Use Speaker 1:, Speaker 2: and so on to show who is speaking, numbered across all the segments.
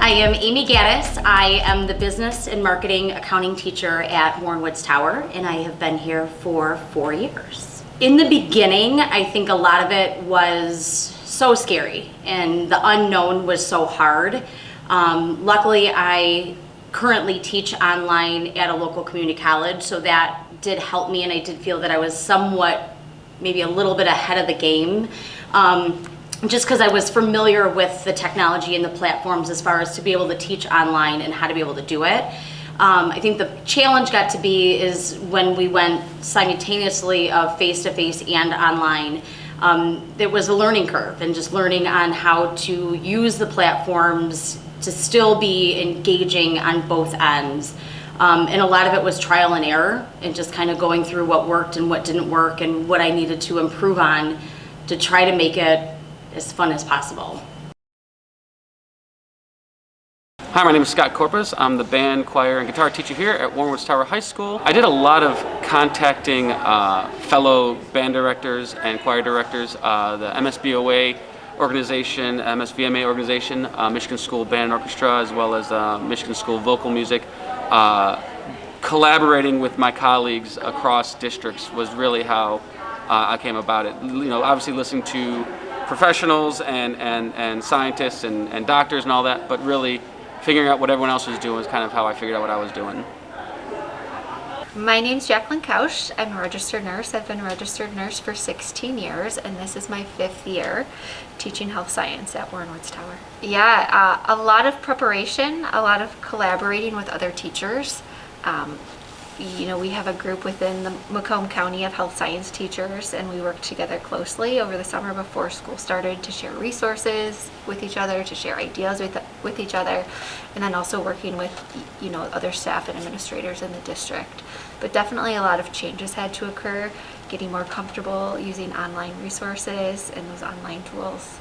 Speaker 1: I am Amy Gaddis. I am the business and marketing accounting teacher at Warren Woods Tower, and I have been here for 4 years. In the beginning, I think a lot of it was so scary and the unknown was so hard. Luckily, I currently teach online at a local community college, so that did help me, and I did feel that I was somewhat, maybe a little bit ahead of the game. Just because I was familiar with the technology and the platforms as far as to be able to teach online and how to be able to do it. I think the challenge got to be is when we went simultaneously of face-to-face and online. There was a learning curve and just learning on how to use the platforms to still be engaging on both ends. And a lot of it was trial and error and just kind of going through what worked and what didn't work and what I needed to improve on to try to make it as fun as possible.
Speaker 2: Hi, my name is Scott Corpus. I'm the band, choir, and guitar teacher here at Warren Woods Tower High School. I did a lot of contacting fellow band directors and choir directors, the MSBOA organization, MSVMA organization, Michigan School Band and Orchestra, as well as Michigan School Vocal Music. Collaborating with my colleagues across districts was really how I came about it. You know, obviously listening to professionals and scientists and doctors and all that, but really figuring out what everyone else was doing is kind of how I figured out what I was doing.
Speaker 3: My name's Jacqueline Couch. I'm a registered nurse. I've been a registered nurse for 16 years, and this is my 5th year teaching health science at Warren Woods Tower. Yeah, a lot of preparation, a lot of collaborating with other teachers. You know, we have a group within the Macomb County of health science teachers, and we work together closely over the summer before school started to share resources with each other, to share ideas with each other, and then also working with, you know, other staff and administrators in the district. But definitely a lot of changes had to occur, getting more comfortable using online resources and those online tools.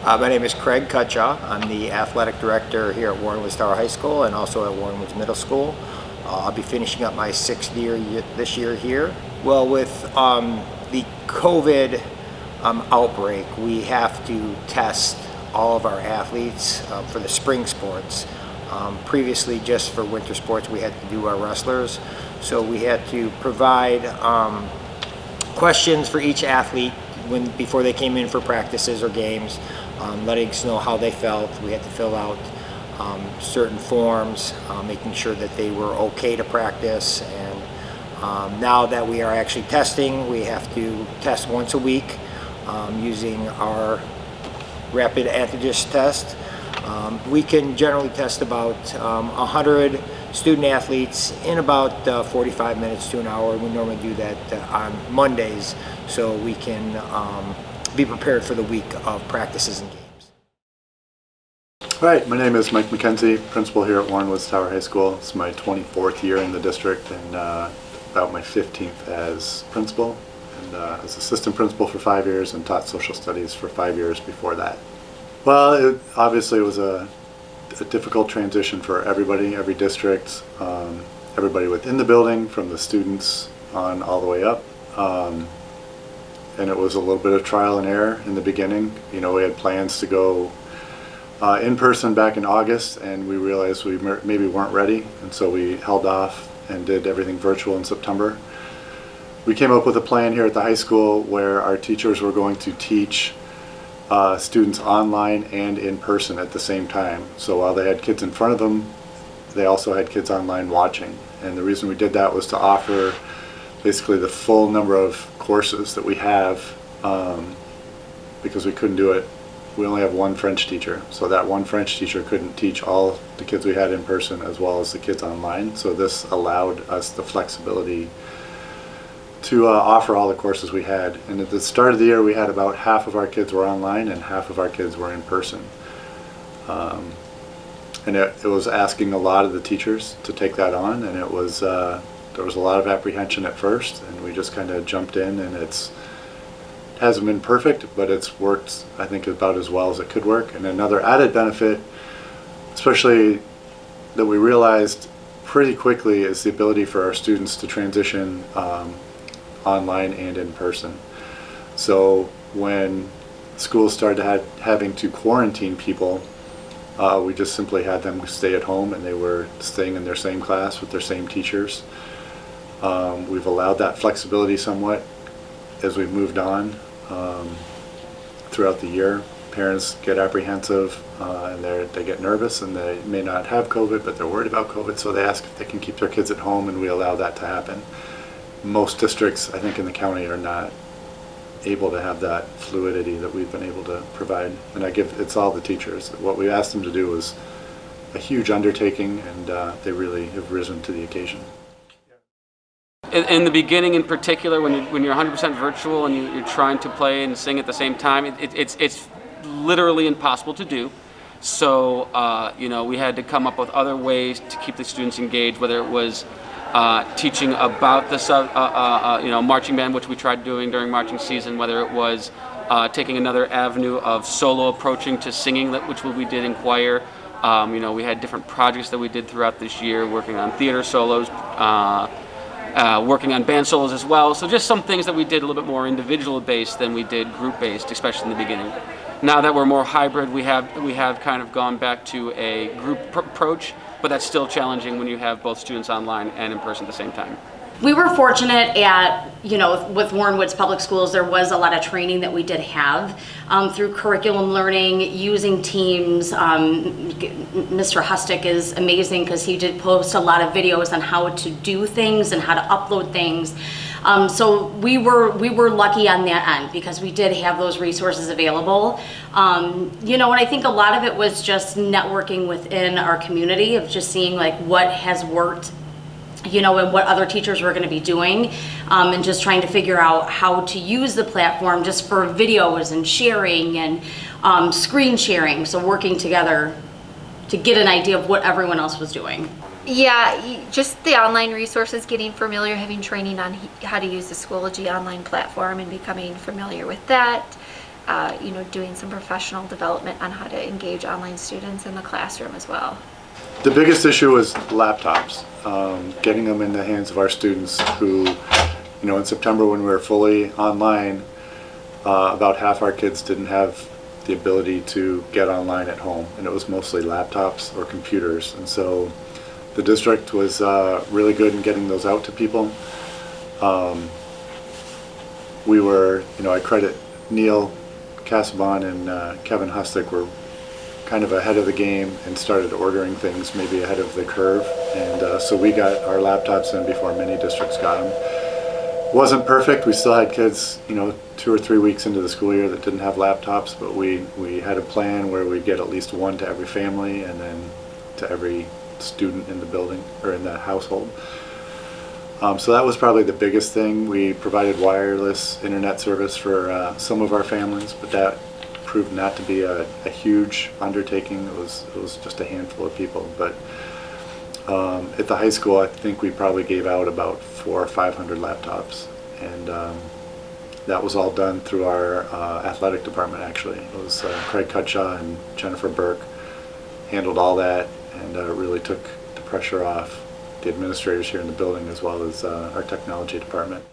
Speaker 4: My name is Craig Cutjaw. I'm the athletic director here at Warren Woods Tower High School and also at Warren Woods Middle School. I'll be finishing up my 6th year this year here. Well, with the COVID outbreak, we have to test all of our athletes for the spring sports. Previously, just for winter sports, we had to do our wrestlers. So we had to provide questions for each athlete before they came in for practices or games, letting us know how they felt. We had to fill out certain forms, making sure that they were okay to practice. And now that we are actually testing, we have to test once a week using our rapid antigen test. We can generally test about 100 student athletes in about 45 minutes to an hour. We normally do that on Mondays so we can be prepared for the week of practices and games.
Speaker 5: All right, my name is Mike McKenzie, principal here at Warren Woods Tower High School. It's my 24th year in the district and about my 15th as principal, and as assistant principal for 5 years and taught social studies for 5 years before that. Well, obviously it was a difficult transition for everybody, every district, everybody within the building, from the students on all the way up. And it was a little bit of trial and error in the beginning. You know, we had plans to go in person back in August, and we realized we maybe weren't ready, and so we held off and did everything virtual in September. We came up with a plan here at the high school where our teachers were going to teach students online and in person at the same time. So while they had kids in front of them, they also had kids online watching. And the reason we did that was to offer basically the full number of courses that we have, because we couldn't do it. We only have one French teacher, so that one French teacher couldn't teach all the kids we had in person as well as the kids online. So this allowed us the flexibility to offer all the courses we had. And at the start of the year, we had about half of our kids were online and half of our kids were in person. And it was asking a lot of the teachers to take that on, and it was there was a lot of apprehension at first, and we just kind of jumped in, and it hasn't been perfect, but it's worked, I think, about as well as it could work. And another added benefit, especially that we realized pretty quickly, is the ability for our students to transition online and in person. So when schools started having to quarantine people, We just simply had them stay at home, and they were staying in their same class with their same teachers. We've allowed that flexibility somewhat as we've moved on throughout the year. Parents get apprehensive and they get nervous, and they may not have COVID, but they're worried about COVID, so they ask if they can keep their kids at home, and we allow that to happen. Most districts, I think, in the county are not able to have that fluidity that we've been able to provide, and it's all the teachers. What we asked them to do was a huge undertaking, and they really have risen to the occasion.
Speaker 2: In the beginning, in particular, when you're 100% virtual and you're trying to play and sing at the same time, it's literally impossible to do. So we had to come up with other ways to keep the students engaged, whether it was teaching about the marching band, which we tried doing during marching season, whether it was taking another avenue of solo approaching to singing, which we did in choir. We had different projects that we did throughout this year, working on theater solos, working on band solos as well. So just some things that we did a little bit more individual based than we did group based, especially in the beginning. Now that we're more hybrid, we have kind of gone back to a group approach, but that's still challenging when you have both students online and in person at the same time.
Speaker 1: We were fortunate at, with Warren Woods Public Schools, there was a lot of training that we did have through curriculum learning, using Teams. Mr. Hustick is amazing because he did post a lot of videos on how to do things and how to upload things. So we were lucky on that end because we did have those resources available. And I think a lot of it was just networking within our community of just seeing like what has worked, and what other teachers were going to be doing, and just trying to figure out how to use the platform just for videos and sharing and screen sharing. So working together to get an idea of what everyone else was doing.
Speaker 3: Yeah, just the online resources, getting familiar, having training on how to use the Schoology online platform and becoming familiar with that. Doing some professional development on how to engage online students in the classroom as well.
Speaker 5: The biggest issue was laptops, getting them in the hands of our students who, in September when we were fully online, about half our kids didn't have the ability to get online at home, and it was mostly laptops or computers. And so the district was really good in getting those out to people. I credit Neil Casabon and Kevin Hustick were kind of ahead of the game and started ordering things maybe ahead of the curve, and so we got our laptops in before many districts got them. It wasn't perfect. We still had kids 2 or 3 weeks into the school year that didn't have laptops, but we had a plan where we'd get at least one to every family and then to every student in the building or in the household. So that was probably the biggest thing. We provided wireless internet service for some of our families, but that proved not to be a huge undertaking. It was just a handful of people. But at the high school, I think we probably gave out about 400 or 500 laptops, and that was all done through our athletic department. Actually, it was Craig Cutshaw and Jennifer Burke handled all that, and really took the pressure off the administrators here in the building as well as our technology department.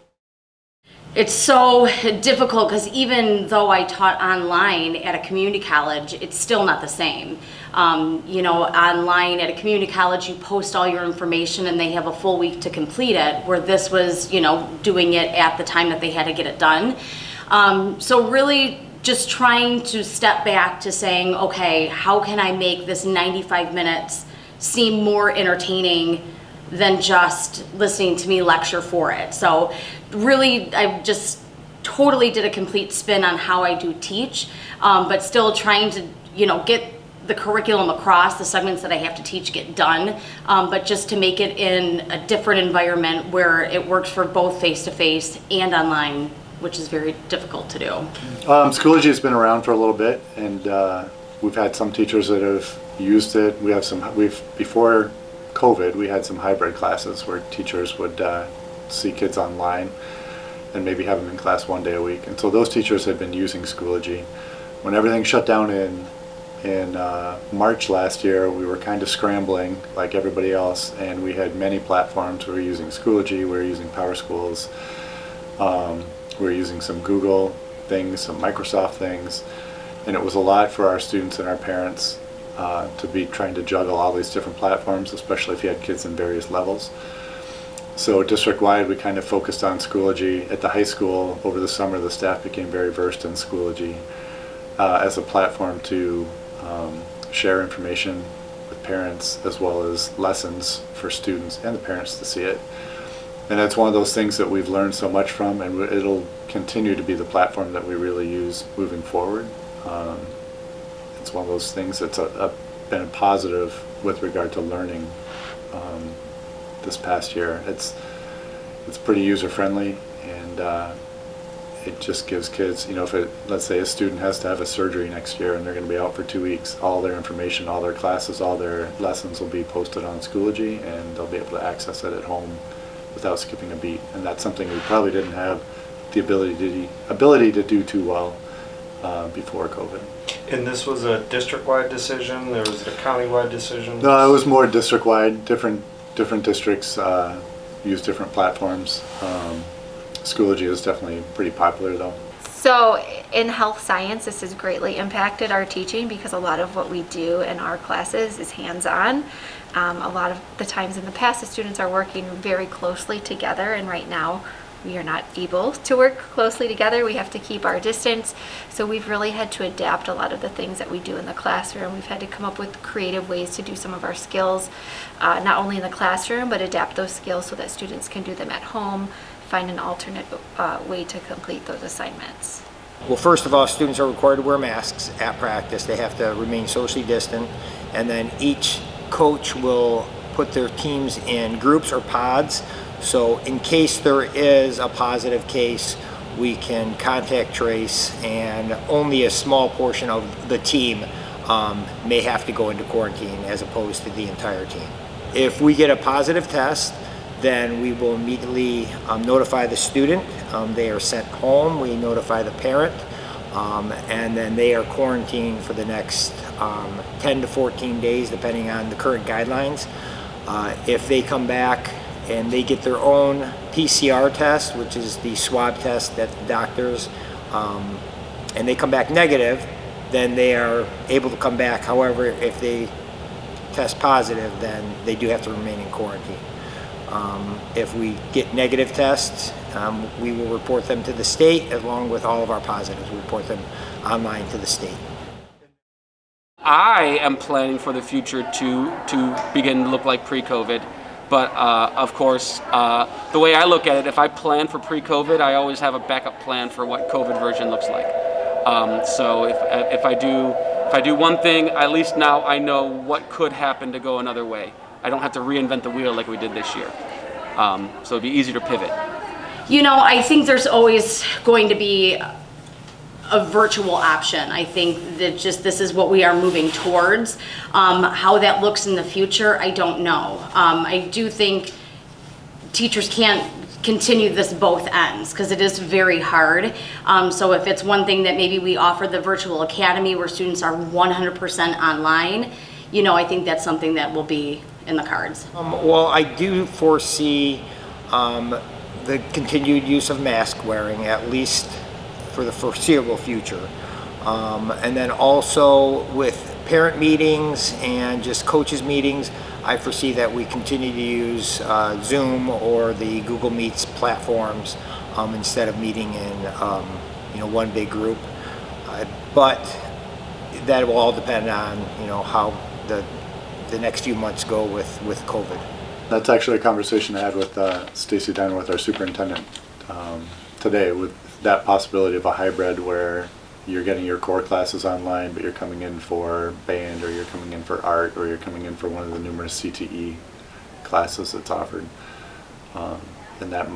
Speaker 1: It's so difficult because even though I taught online at a community college, it's still not the same. Online at a community college, you post all your information and they have a full week to complete it, where this was, doing it at the time that they had to get it done. So really just trying to step back to saying, okay, how can I make this 95 minutes seem more entertaining than just listening to me lecture for it. So really, I just totally did a complete spin on how I do teach, but still trying to, get the curriculum across, the segments that I have to teach get done, but just to make it in a different environment where it works for both face-to-face and online, which is very difficult to do.
Speaker 5: Schoology has been around for a little bit, and we've had some teachers that have used it. Before COVID, we had some hybrid classes where teachers would see kids online and maybe have them in class one day a week. And so those teachers had been using Schoology. When everything shut down in March last year, we were kind of scrambling like everybody else, and we had many platforms. We were using Schoology, we were using PowerSchools, we were using some Google things, some Microsoft things, and it was a lot for our students and our parents. to be trying to juggle all these different platforms, especially if you had kids in various levels. So district-wide, we kind of focused on Schoology. At the high school, over the summer, the staff became very versed in Schoology as a platform to share information with parents, as well as lessons for students and the parents to see it. And that's one of those things that we've learned so much from, and it'll continue to be the platform that we really use moving forward. It's one of those things that's been a positive with regard to learning this past year. It's pretty user-friendly, and it just gives kids, if let's say a student has to have a surgery next year and they're going to be out for 2 weeks, all their information, all their classes, all their lessons will be posted on Schoology, and they'll be able to access it at home without skipping a beat. And that's something we probably didn't have the ability to do too well before COVID.
Speaker 6: And this was a district-wide decision? There was a county-wide decision?
Speaker 5: No, it was more district-wide. Different districts use different platforms. Schoology is definitely pretty popular, though.
Speaker 3: So in health science, this has greatly impacted our teaching because a lot of what we do in our classes is hands-on. A lot of the times in the past, the students are working very closely together, and right now we are not able to work closely together. We have to keep our distance. So we've really had to adapt a lot of the things that we do in the classroom. We've had to come up with creative ways to do some of our skills, not only in the classroom, but adapt those skills so that students can do them at home, find an alternate way to complete those assignments.
Speaker 4: Well, first of all, students are required to wear masks at practice. They have to remain socially distant, and then each coach will put their teams in groups or pods. So in case there is a positive case, we can contact trace, and only a small portion of the team may have to go into quarantine as opposed to the entire team. If we get a positive test, then we will immediately notify the student. They are sent home. We notify the parent, and then they are quarantined for the next 10 to 14 days, depending on the current guidelines. If they come back and they get their own PCR test, which is the swab test that the doctors, and they come back negative, then they are able to come back. However, if they test positive, then they do have to remain in quarantine. If we get negative tests, we will report them to the state along with all of our positives. We report them online to the state.
Speaker 2: I am planning for the future to begin to look like pre-COVID. But of course, the way I look at it, if I plan for pre-COVID, I always have a backup plan for what COVID version looks like. So if I do one thing, at least now I know what could happen to go another way. I don't have to reinvent the wheel like we did this year. So it'd be easier to pivot.
Speaker 1: I think there's always going to be a virtual option. I think that just this is what we are moving towards. How that looks in the future, I don't know. I do think teachers can't continue this both ends because it is very hard. So if it's one thing that maybe we offer the virtual academy where students are 100% online, I think that's something that will be in the cards.
Speaker 4: Well, I do foresee the continued use of mask wearing, at least for the foreseeable future. And then also with parent meetings and just coaches meetings, I foresee that we continue to use Zoom or the Google Meets platforms instead of meeting in one big group. But that will all depend on how the next few months go with COVID.
Speaker 5: That's actually a conversation I had with Stacy Dunworth, our superintendent, today, with that possibility of a hybrid where you're getting your core classes online, but you're coming in for band, or you're coming in for art, or you're coming in for one of the numerous CTE classes that's offered. And that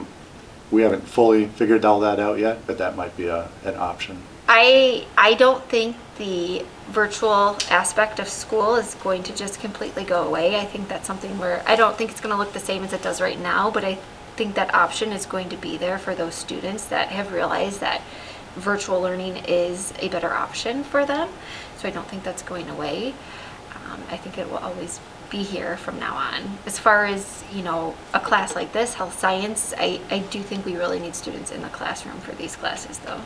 Speaker 5: we haven't fully figured all that out yet, but that might be an option.
Speaker 3: I don't think the virtual aspect of school is going to just completely go away. I think that's something where I don't think it's going to look the same as it does right now, but I think that option is going to be there for those students that have realized that virtual learning is a better option for them. So I don't think that's going away. I think it will always be here from now on. As far as, a class like this, health science, I do think we really need students in the classroom for these classes though.